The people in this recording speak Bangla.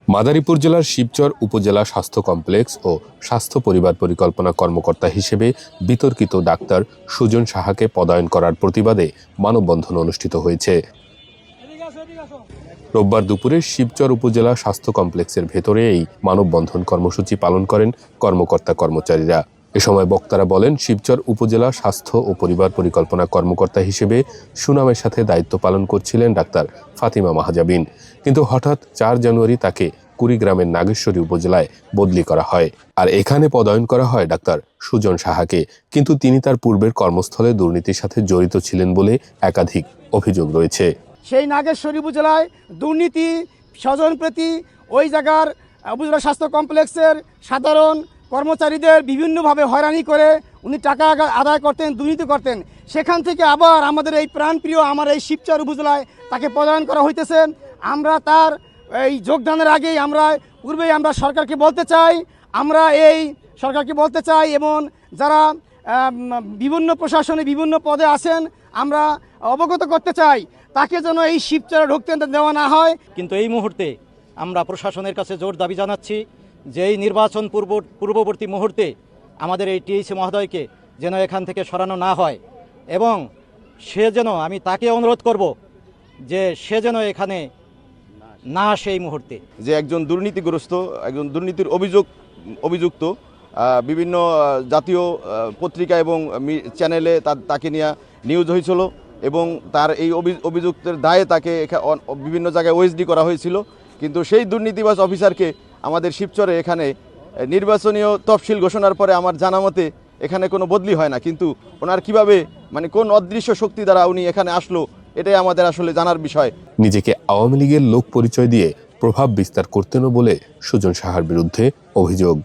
মাদারীপুর জেলার শিবচর উপজেলা স্বাস্থ্য কমপ্লেক্স ও স্বাস্থ্য পরিবার পরিকল্পনা কর্মকর্তা হিসেবে বিতর্কিত ডাক্তার সুজন সাহাকে পদায়ন করার প্রতিবাদে মানববন্ধন অনুষ্ঠিত হয়েছে। রোববার দুপুরে শিবচর উপজেলা স্বাস্থ্য কমপ্লেক্সের ভেতরে এই মানববন্ধন কর্মসূচি পালন করেন কর্মকর্তা কর্মচারীরা। এ সময় বক্তারা বলেন, শিবচর উপজেলা স্বাস্থ্য ও পরিবার পরিকল্পনা কর্মকর্তা হিসেবে সুনামের সাথে দায়িত্ব পালন করছিলেন ডাক্তার ফাতিমা মাহাজাবিন, কিন্তু হঠাৎ 4 জানুয়ারি তাকে কুড়িগ্রামের নাগেশ্বরী উপজেলায় বদলি করা হয়, আর এখানে পদায়ন করা হয় ডাক্তার সুজন সাহাকে। কিন্তু তিনি তার পূর্বের কর্মস্থলে দুর্নীতির সাথে জড়িত ছিলেন বলে একাধিক অভিযোগ রয়েছে। সেই নাগেশ্বরী উপজেলায় দুর্নীতি, স্বজনপ্রীতি, ওই জায়গার উপজেলা স্বাস্থ্য কমপ্লেক্সের সাধারণ কর্মচারীদের বিভিন্নভাবে হয়রানি করে উনি টাকা আদায় করতেন, দুর্নীতি করতেন। সেখান থেকে আবার আমাদের এই প্রাণপ্রিয় আমার এই শিবচর উপজেলায় তাকে পদায়ন করা হইতেছে। আমরা তার এই যোগদানের আগেই পূর্বেই আমরা সরকারকে বলতে চাই এবং যারা বিভিন্ন প্রশাসনে বিভিন্ন পদে আছেন আমরা অবগত করতে চাই তাকে যেন এই শিবচরে ঢুকতে দেওয়া না হয়। কিন্তু এই মুহূর্তে আমরা প্রশাসনের কাছে জোর দাবি জানাচ্ছি যে এই নির্বাচন পূর্ববর্তী মুহূর্তে আমাদের এই টিএইচি মহোদয়কে যেন এখান থেকে সরানো না হয় এবং সে যেন, আমি তাকে অনুরোধ করব যে সে যেন এখানে না আসে এই মুহূর্তে। যে একজন দুর্নীতিগ্রস্ত, একজন দুর্নীতির অভিযুক্ত বিভিন্ন জাতীয় পত্রিকা এবং চ্যানেলে তাকে নিয়ে নিউজ হয়েছিল এবং তার এই অভিযুক্তের দায়ে তাকে বিভিন্ন জায়গায় ওএসডি করা হয়েছিল। কিন্তু সেই দুর্নীতিবাজ অফিসারকে আমাদের শিবচরে এখানে নির্বাচনীয় তফসিল ঘোষণার পরে আমার জানা মতে এখানে কোনো বদলি হয় না। কিন্তু ওনার কিভাবে, কোন অদৃশ্য শক্তি দ্বারা উনি এখানে আসলো, এটাই আমাদের আসলে জানার বিষয়। নিজেকে আওয়ামী লীগের লোক পরিচয় দিয়ে প্রভাব বিস্তার করতেনও বলে সুজন সাহার বিরুদ্ধে অভিযোগ।